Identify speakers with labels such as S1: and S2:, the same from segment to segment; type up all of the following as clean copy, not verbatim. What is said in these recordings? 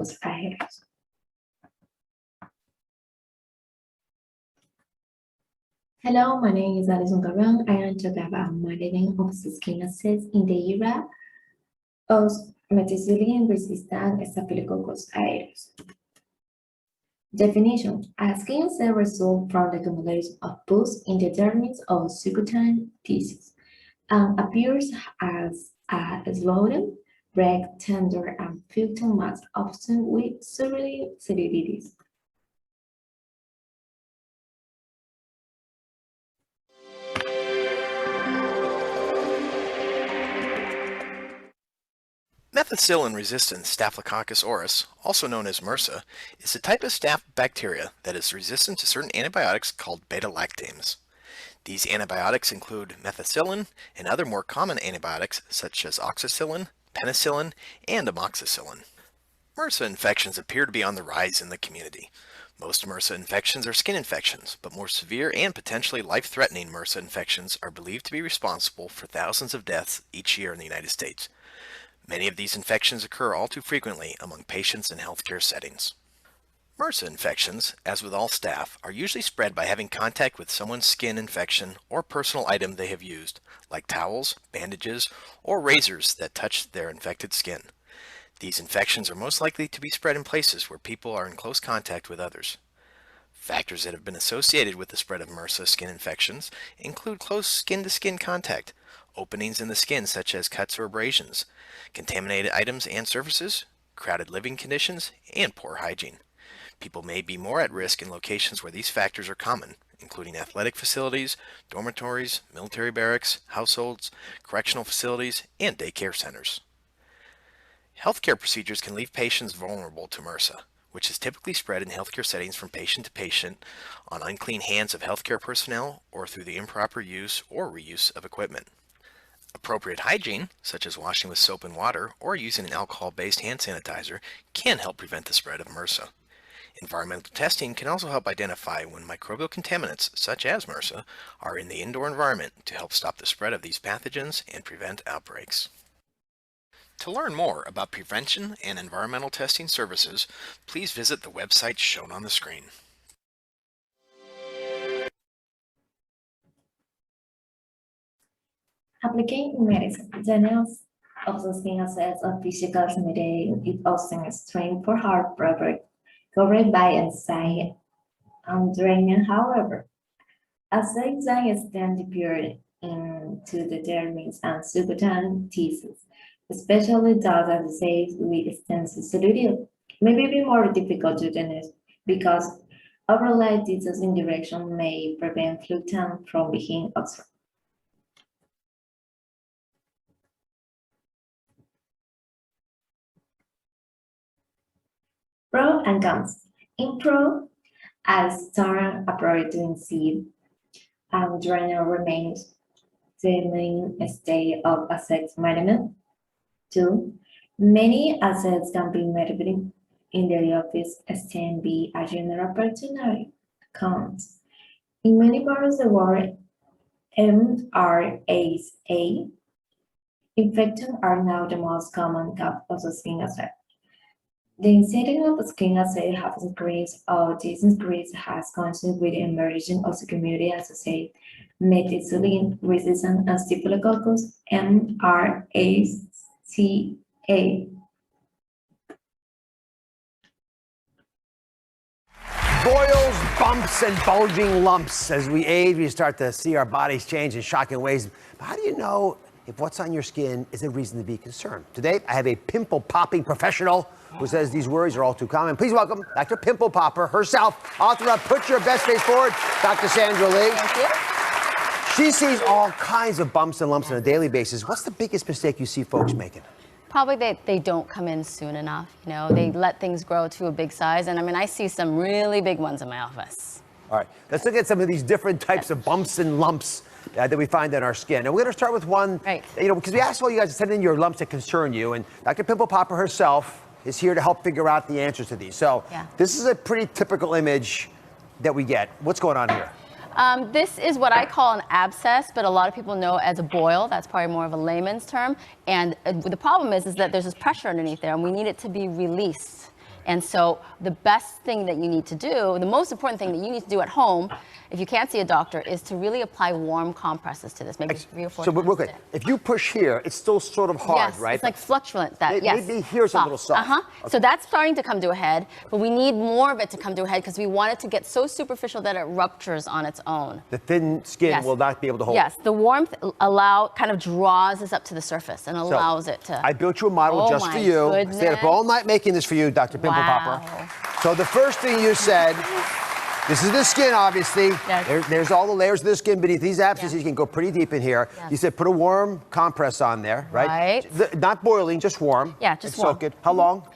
S1: Staphylococcus aureus. Hello, my name is Allison. I am talking about monitoring of skin abscess in the era of methicillin-resistant Staphylococcus aureus. Definition: a skin cell result from the accumulation of pus in the dermis of subcutaneous tissues and appears as a swollen, red, tender, and fluted mass, often with severely cellulitis.
S2: Methicillin-resistant Staphylococcus aureus, also known as MRSA, is a type of staph bacteria that is resistant to certain antibiotics called beta-lactams. These antibiotics include methicillin and other more common antibiotics such as oxacillin, penicillin, and amoxicillin. MRSA infections appear to be on the rise in the community. Most MRSA infections are skin infections, but more severe and potentially life-threatening MRSA infections are believed to be responsible for thousands of deaths each year in the United States. Many of these infections occur all too frequently among patients in healthcare settings. MRSA infections, as with all staph, are usually spread by having contact with someone's skin infection or personal item they have used, like towels, bandages, or razors that touch their infected skin. These infections are most likely to be spread in places where people are in close contact with others. Factors that have been associated with the spread of MRSA skin infections include close skin-to-skin contact, openings in the skin such as cuts or abrasions, contaminated items and surfaces, crowded living conditions, and poor hygiene. People may be more at risk in locations where these factors are common, including athletic facilities, dormitories, military barracks, households, correctional facilities, and daycare centers. Healthcare procedures can leave patients vulnerable to MRSA, which is typically spread in healthcare settings from patient to patient on unclean hands of healthcare personnel or through the improper use or reuse of equipment. Appropriate hygiene, such as washing with soap and water or using an alcohol-based hand sanitizer, can help prevent the spread of MRSA. Environmental testing can also help identify when microbial contaminants, such as MRSA, are in the indoor environment to help stop the spread of these pathogens and prevent outbreaks. To learn more about prevention and environmental testing services, please visit the website shown on the screen.
S1: Application medicine. Daniels of the skin abscess of physical mediated is often extreme for heart problem covered by enzyme and draining. However, as the enzyme extend deeper into the dermis and subcutaneous tissues, especially those associated with extensive cellulitis, may be more difficult to diagnose because overlaid disease indirection may prevent fluid from being observed. Pro and cons. In pro, as Starr approach to seed, and drainer remains the mainstay of asset management. 2. Many assets can be managed in the office as can be a general opportunity. Cons. In many parts of the world, MRSA infections are now the most common cause of skin abscess. The incidence of skin abscess has increased, or this increase has coincided with the emergence of the community-associated methicillin-resistant and Staphylococcus MRSA.
S3: Boils, bumps, and bulging lumps. As we age, we start to see our bodies change in shocking ways. But how do you know if what's on your skin is a reason to be concerned? Today, I have a pimple-popping professional who says these worries are all too common. Please welcome Dr. Pimple Popper herself, author of Put Your Best Face Forward, Dr. Sandra Lee.
S4: Thank you.
S3: She sees all kinds of bumps and lumps on a daily basis. What's the biggest mistake you see folks making?
S4: Probably they don't come in soon enough. You know, they let things grow to a big size. And I mean, I see some really big ones in my office.
S3: All right, let's look at some of these different types of bumps and lumps that we find in our skin. And we're going to start with one, because we asked all you guys to send in your lumps that concern you. And Dr. Pimple Popper herself is here to help figure out the answers to these. So this is a pretty typical image that we get. What's going on here?
S4: This is what I call an abscess, but a lot of people know as a boil. That's probably more of a layman's term. And the problem is that there's this pressure underneath there, and we need it to be released. And so the best thing that you need to do, the most important thing that you need to do at home, if you can't see a doctor, is to really apply warm compresses to this, maybe 3 or 4
S3: so
S4: times
S3: real
S4: a
S3: quick,
S4: day.
S3: if you push here, it's still sort of hard,
S4: Yes,
S3: right?
S4: it's like fluctuant. Yes.
S3: Maybe here's a little soft.
S4: Okay. So that's starting to come to a head, but we need more of it to come to a head because we want it to get so superficial that it ruptures on its own.
S3: The thin skin will not be able to hold
S4: Yes, the warmth kind of draws this up to the surface and allows it to.
S3: I built you a model just for you. I stayed up all night making this for you, Dr. Pimple Popper. So the first thing you said, this is the skin, obviously.
S4: Yes.
S3: There's all the layers of the skin beneath these abscesses. You can go pretty deep in here.
S4: Yes.
S3: You said put a warm compress on there, right? Not boiling, just warm.
S4: Yeah, just
S3: and
S4: warm.
S3: soak it. How long?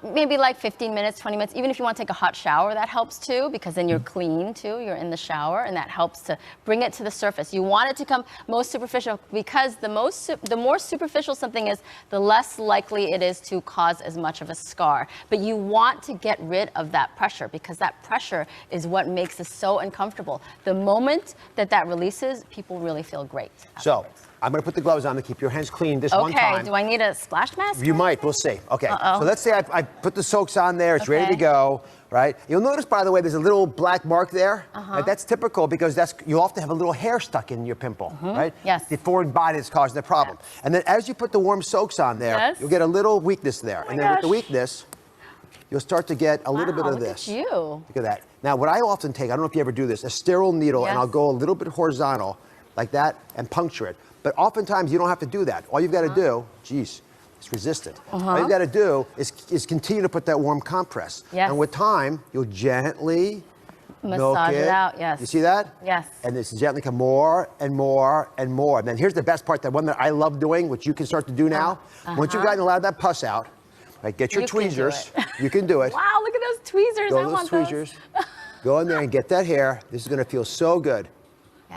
S4: Maybe like 15 minutes, 20 minutes. Even if you want to take a hot shower, that helps too, because then you're clean too. You're in the shower, and that helps to bring it to the surface. You want it to come most superficial because the more superficial something is, the less likely it is to cause as much of a scar. But you want to get rid of that pressure because that pressure is what makes this so uncomfortable. The moment that releases, people really feel great afterwards.
S3: So I'm going to put the gloves on to keep your hands clean this one time.
S4: Okay, do I need a splash mask?
S3: You might, we'll see. Okay,
S4: Uh-oh.
S3: So let's say I put the soaks on there, it's ready to go, right? You'll notice, by the way, there's a little black mark there. Right? That's typical because you'll often have a little hair stuck in your pimple, right?
S4: Yes.
S3: The foreign body that's causing the problem.
S4: Yes.
S3: And then as you put the warm soaks on there, you'll get a little weakness there. And then with the weakness, you'll start to get a little bit of this.
S4: Look at you.
S3: Look at that. Now, what I often take, I don't know if you ever do this, a sterile needle, and I'll go a little bit horizontal like that and puncture it. But oftentimes you don't have to do that. All you've got to do, geez, it's resistant. All you've got to do is continue to put that warm compress.
S4: Yes.
S3: And with time, you'll gently
S4: Massage it out, yes.
S3: You see that?
S4: Yes.
S3: And this gently come more and more and more. And then here's the best part, the one that I love doing, which you can start to do now. Once you've gotten a lot of that pus out, right, get your tweezers. You can do it.
S4: Wow, look at those tweezers.
S3: Go
S4: I
S3: to
S4: want
S3: those tweezers. Go in there and get that hair. This is going to feel so good.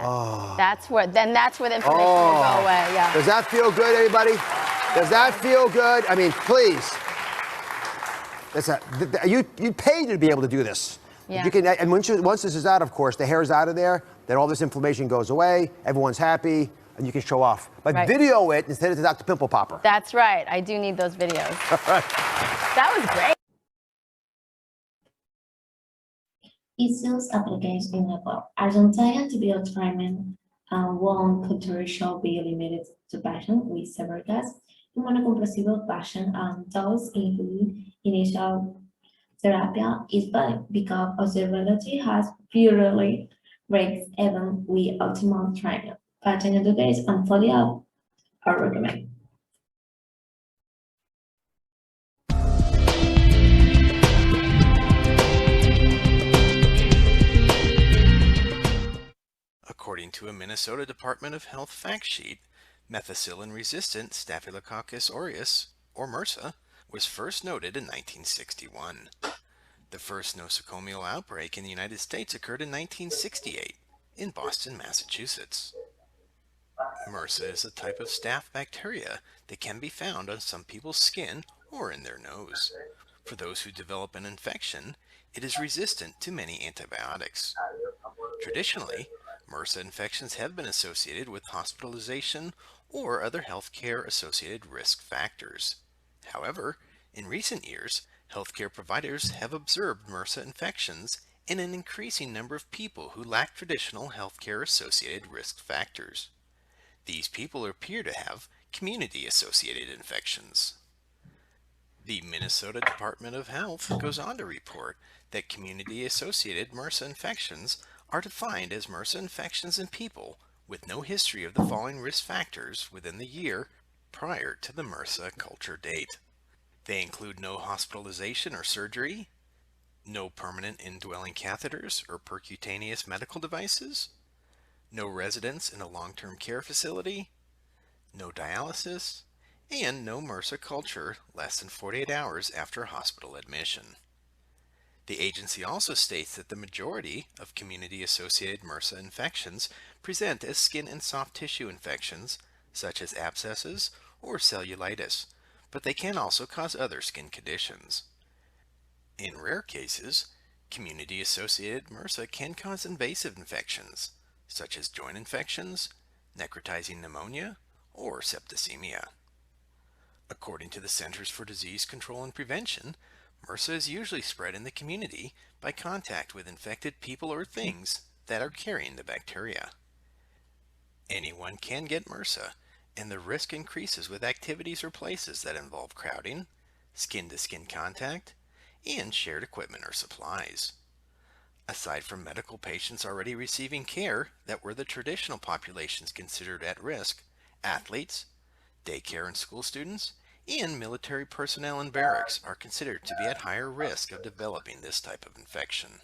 S4: Oh. That's where the inflammation will go away. Yeah.
S3: Does that feel good, everybody? Does that feel good? I mean, please. You paid to be able to do this.
S4: Yeah.
S3: You can, and once this is out, of course, the hair is out of there, then all this inflammation goes away, everyone's happy, and you can show off. But video it instead of the Dr. Pimple Popper.
S4: That's right. I do need those videos. That was great.
S1: Issues application in above. Argentine antibiotic treatment one culture shall be limited to patients with severe gas. Immunocompressive patients and those in whom initial therapy is valid because observability has purely breaks even with optimal treatment. Patient education and follow-up are recommended.
S2: According to a Minnesota Department of Health fact sheet, methicillin-resistant Staphylococcus aureus, or MRSA, was first noted in 1961. The first nosocomial outbreak in the United States occurred in 1968 in Boston, Massachusetts. MRSA is a type of staph bacteria that can be found on some people's skin or in their nose. For those who develop an infection, it is resistant to many antibiotics. Traditionally, MRSA infections have been associated with hospitalization or other healthcare-associated risk factors. However, in recent years, healthcare providers have observed MRSA infections in an increasing number of people who lack traditional healthcare-associated risk factors. These people appear to have community-associated infections. The Minnesota Department of Health goes on to report that community-associated MRSA infections are defined as MRSA infections in people with no history of the following risk factors within the year prior to the MRSA culture date. They include no hospitalization or surgery, no permanent indwelling catheters or percutaneous medical devices, no residence in a long-term care facility, no dialysis, and no MRSA culture less than 48 hours after hospital admission. The agency also states that the majority of community-associated MRSA infections present as skin and soft tissue infections, such as abscesses or cellulitis, but they can also cause other skin conditions. In rare cases, community-associated MRSA can cause invasive infections, such as joint infections, necrotizing pneumonia, or septicemia. According to the Centers for Disease Control and Prevention, MRSA is usually spread in the community by contact with infected people or things that are carrying the bacteria. Anyone can get MRSA, and the risk increases with activities or places that involve crowding, skin-to-skin contact, and shared equipment or supplies. Aside from medical patients already receiving care that were the traditional populations considered at risk, athletes, daycare and school students, and military personnel in barracks are considered to be at higher risk of developing this type of infection.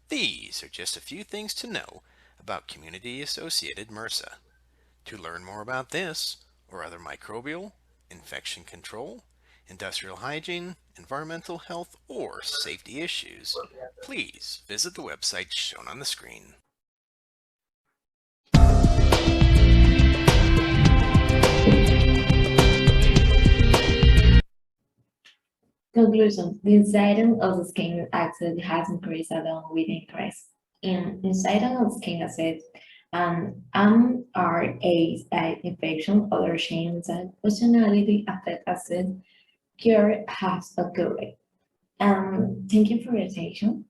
S2: These are just a few things to know about community-associated MRSA. To learn more about this or other microbial, infection control, industrial hygiene, environmental health, or safety issues, please visit the website shown on the screen.
S1: Conclusion. The incidence of skin accident has increased along with increase in incidence of skin accident and MRSA infection. Other changes and functionality affect accident cure has occurred. Thank you for your attention.